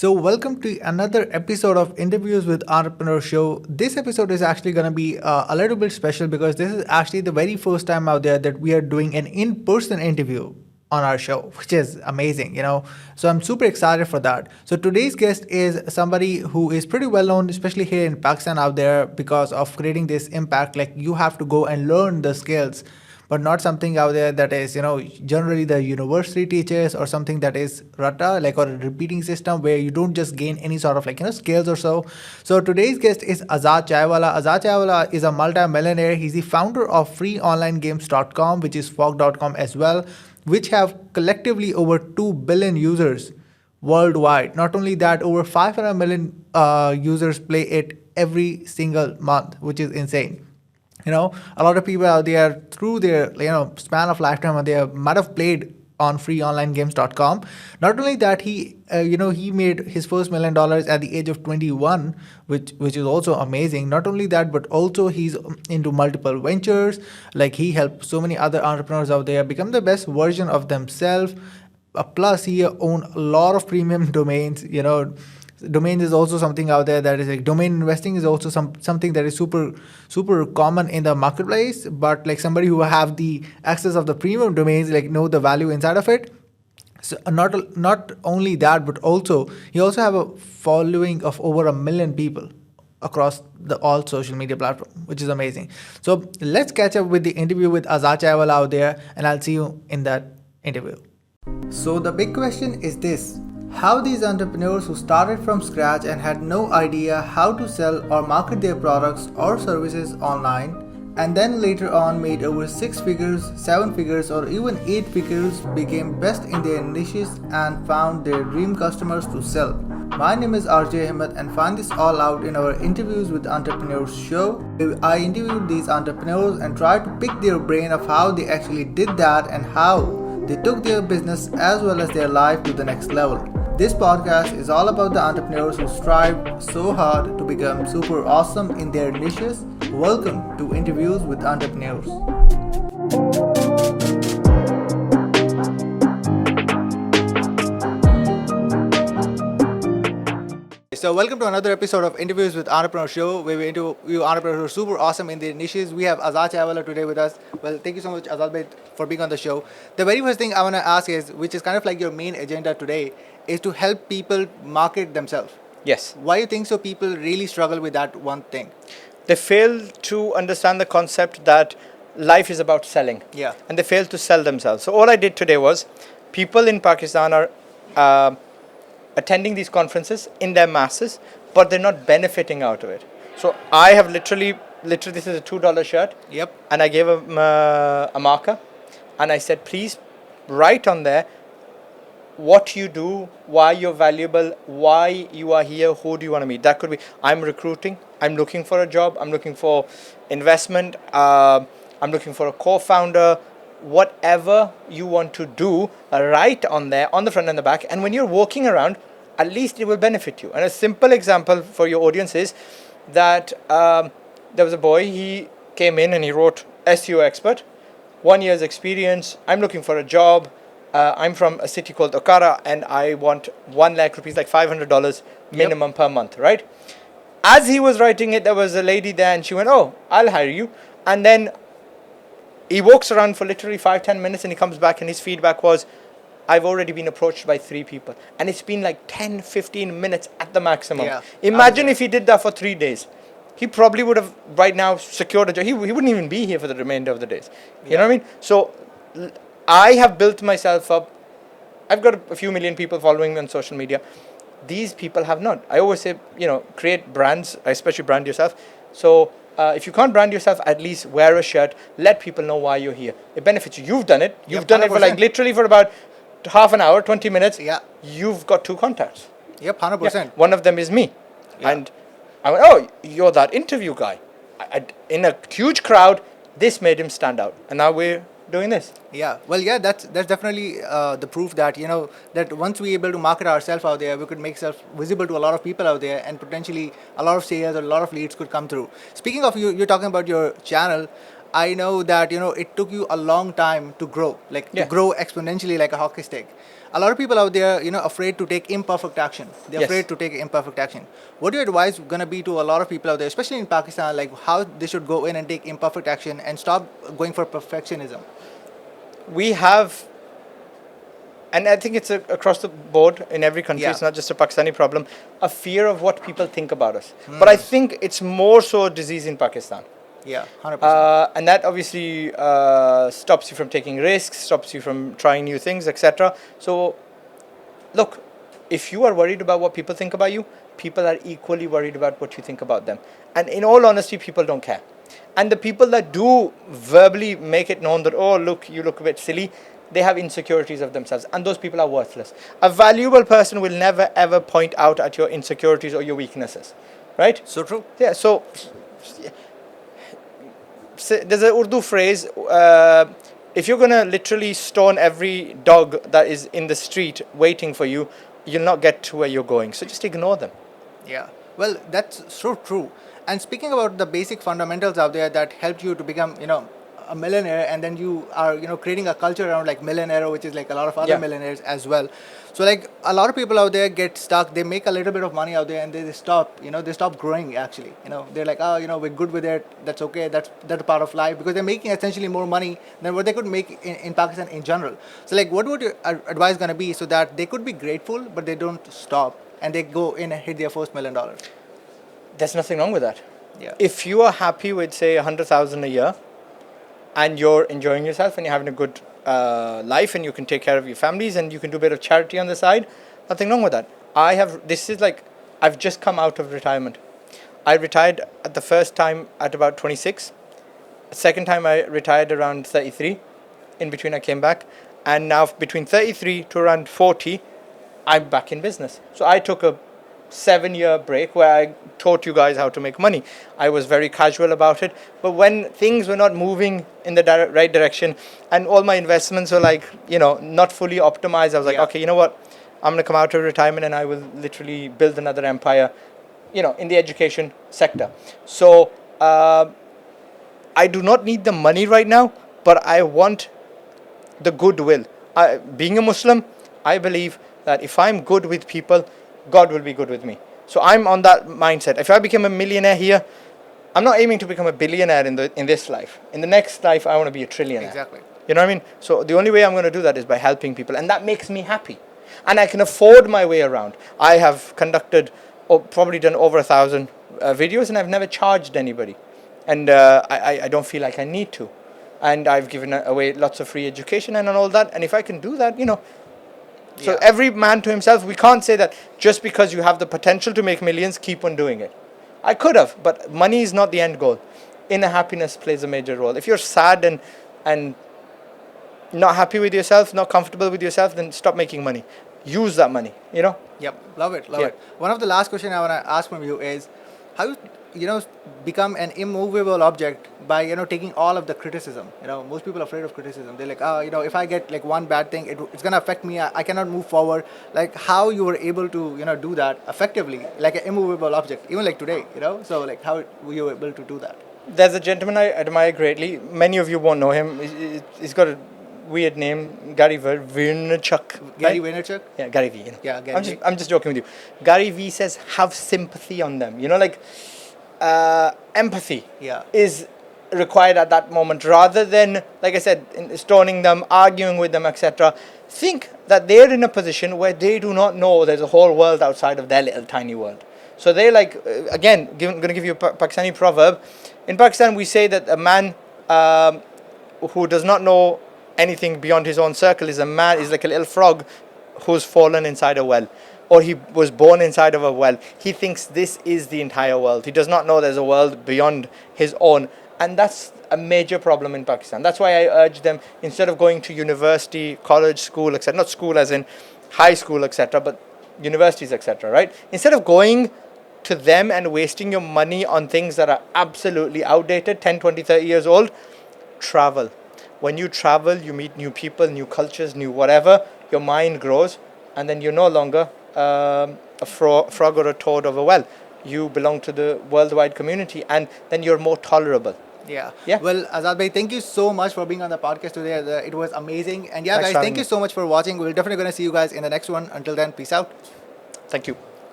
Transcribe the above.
So, welcome to another episode of Interviews with Entrepreneur Show. This episode is actually going to be a little bit special because this is actually the very first time out there that we are doing an in-person interview on our show, which is amazing. So I'm super excited for that. So today's guest is somebody who is pretty well known, especially here in Pakistan out there, because of creating this impact. Like, you have to go and learn the skills, but not something out there that is, generally the university teaches, or something that is rata, like, or a repeating system where you don't just gain any sort of skills or so. So today's guest is AZAD CHAIWALA. AZAD CHAIWALA is a multi-millionaire. He's the founder of freeonlinegames.com, which is fog.com as well, which have collectively over 2 billion users worldwide. Not only that, over 500 million users play it every single month, which is insane. A lot of people out there through their span of lifetime, they might have played on freeonlinegames.com. Not only that, he made his first $1 million at the age of 21, which is also amazing. Not only that, but also he's into multiple ventures. Like, he helped so many other entrepreneurs out there become the best version of themselves. Plus, he owned a lot of premium domains. Domains is also something out there that is like, domain investing is also something that is super common in the marketplace. But like, somebody who have the access of the premium domains, like, know the value inside of it. So not only that, but also he also have a following of over 1 million people across all social media platforms, which is amazing. So let's catch up with the interview with AZAD CHAIWALA out there, and I'll see you in that interview. So the big question is this: how these entrepreneurs who started from scratch and had no idea how to sell or market their products or services online, and then later on made over 6 figures, 7 figures, or even 8 figures, became best in their niches and found their dream customers to sell. My name is RJ Ahmed, and find this all out in our Interviews with Entrepreneurs show. I interviewed these entrepreneurs and tried to pick their brain of how they actually did that and how they took their business as well as their life to the next level. This podcast is all about the entrepreneurs who strive so hard to become super awesome in their niches. Welcome to Interviews with Entrepreneurs. So welcome to another episode of Interviews with Entrepreneur Show, where we interview entrepreneurs who are super awesome in their niches. We have AZAD CHAIWALA today with us. Well, thank you so much, AZAD bhai, for being on the show. The very first thing I want to ask is, which is kind of like your main agenda today, is to help people market themselves. Yes. Why do you think so people really struggle with that one thing? They fail to understand the concept that life is about selling. Yeah. And they fail to sell themselves. So all I did today was, people in Pakistan are attending these conferences in their masses, but they're not benefiting out of it. So I have literally this is a $2 shirt. Yep. And I gave them a marker, and I said, please write on there what you do, why you're valuable, why you are here, who do you want to meet. That could be, I'm recruiting, I'm looking for a job, I'm looking for investment, I'm looking for a co-founder. Whatever you want to do, write on there, on the front and the back. And when you're walking around, at least it will benefit you. And a simple example for your audience is that there was a boy, he came in and he wrote SEO expert, 1 year's experience, I'm looking for a job, I'm from a city called Okara, and I want 1 lakh rupees, like $500 minimum per month, right? As he was writing it, there was a lady there, and she went, oh, I'll hire you. And then he walks around for literally 5-10 minutes, and he comes back, and his feedback was, I've already been approached by 3 people. And it's been like 10-15 minutes at the maximum. Yeah. Imagine if he did that for 3 days. He probably would have right now secured a job. He wouldn't even be here for the remainder of the days. You know what I mean? So I have built myself up. I've got a few million people following me on social media. These people have not. I always say, create brands, especially brand yourself. So if you can't brand yourself, at least wear a shirt. Let people know why you're here. It benefits you. You've done it. You've done 100%. It for like literally for about half an hour, 20 minutes. Yeah. You've got 2 contacts. Yep, 100%. Yeah. One of them is me. Yeah. And I went, oh, you're that interview guy. In a huge crowd, this made him stand out. And now we're doing this. Yeah, well, yeah, that's definitely the proof that that once we're able to market ourselves out there, we could make ourselves visible to a lot of people out there, and potentially a lot of sales or a lot of leads could come through. Speaking of you're talking about your channel. I know that it took you a long time to grow, like to Yeah. grow exponentially like a hockey stick. A lot of people out there, afraid to take imperfect action. They're Yes. afraid to take imperfect action. What your advice gonna be to a lot of people out there, especially in Pakistan, like how they should go in and take imperfect action and stop going for perfectionism? We have, and I think it's across the board in every country. Yeah. It's not just a Pakistani problem. A fear of what people think about us. But I think it's more so a disease in Pakistan. Yeah, 100%. And that obviously stops you from taking risks, stops you from trying new things, etc. So, look, if you are worried about what people think about you, people are equally worried about what you think about them. And in all honesty, people don't care. And the people that do verbally make it known that, oh, look, you look a bit silly, they have insecurities of themselves. And those people are worthless. A valuable person will never, ever point out at your insecurities or your weaknesses. Right? So true. Yeah, so there's an Urdu phrase, if you're going to literally stone every dog that is in the street waiting for you, you'll not get to where you're going. So just ignore them. Yeah. Well, that's so true. And speaking about the basic fundamentals out there that helped you to become, a millionaire, and then you are, creating a culture around like millionaire, which is like a lot of other Yeah. millionaires as well. So like a lot of people out there get stuck. They make a little bit of money out there, and they stop. They stop growing. Actually, they're like, oh, we're good with it. That's okay. That's a part of life, because they're making essentially more money than what they could make in Pakistan in general. So like, what would your advice gonna be so that they could be grateful, but they don't stop and they go in and hit their first $1 million? There's nothing wrong with that. Yeah. If you are happy with, say, 100,000 a year, and you're enjoying yourself and you're having a good life, and you can take care of your families and you can do a bit of charity on the side, nothing wrong with that. I've just come out of retirement. I retired at the first time at about 26. Second time I retired around 33. In between I came back. And now between 33 to around 40, I'm back in business. So I took a 7-year break where I taught you guys how to make money. I was very casual about it. But when things were not moving in the right direction, and all my investments were like, not fully optimized, I was like, Yeah. okay, you know what? I'm going to come out of retirement and I will literally build another empire, in the education sector. So I do not need the money right now, but I want the goodwill. Being a Muslim, I believe that if I'm good with people, God will be good with me. So I'm on that mindset. If I become a millionaire here, I'm not aiming to become a billionaire in this life. In the next life, I want to be a trillionaire. Exactly. You know what I mean? So the only way I'm going to do that is by helping people, and that makes me happy. And I can afford my way around. I have conducted, or probably done over 1,000 videos, and I've never charged anybody. And I don't feel like I need to. And I've given away lots of free education and all that. And if I can do that, So Yeah. every man to himself. We can't say that just because you have the potential to make millions, keep on doing it. I could have, but money is not the end goal. Inner happiness plays a major role. If you're sad and not happy with yourself, not comfortable with yourself, then stop making money. Use that money, Yep, love it, love Yeah. it. One of the last question I want to ask from you is, how become an immovable object by taking all of the criticism. Most people are afraid of criticism. They're like, oh, if I get like one bad thing, it's gonna affect me. I cannot move forward. Like how you were able to do that effectively, like an immovable object, even like today. So like how were you able to do that? There's a gentleman I admire greatly. Many of you won't know him. He's got a weird name, Gary Vaynerchuk. Gary Vaynerchuk. Yeah, Gary V. Yeah, Gary V. I'm just joking with you. Gary V says, have sympathy on them. Empathy Yeah. is required at that moment, rather than, like I said, stoning them, arguing with them, etc. Think that they're in a position where they do not know there's a whole world outside of their little tiny world. So they're like, again, going to give you a Pakistani proverb. In Pakistan, we say that a man who does not know anything beyond his own circle is like a little frog who's fallen inside a well, or he was born inside of a well. He thinks this is the entire world. He does not know there's a world beyond his own. And that's a major problem in Pakistan. That's why I urge them, instead of going to university, college, school, etc., not school as in high school, etc., but universities, etc., right? Instead of going to them and wasting your money on things that are absolutely outdated, 10, 20, 30 years old, travel. When you travel, you meet new people, new cultures, new whatever, your mind grows, and then you're no longer a frog or a toad of a well. You belong to the worldwide community, and then you're more tolerable. Yeah. Yeah. Well, Azad bhai, thank you so much for being on the podcast today. It was amazing. And yeah, Thanks guys, for thank having you me. so much for watching. We're definitely going to see you guys in the next one. Until then, peace out. Thank you.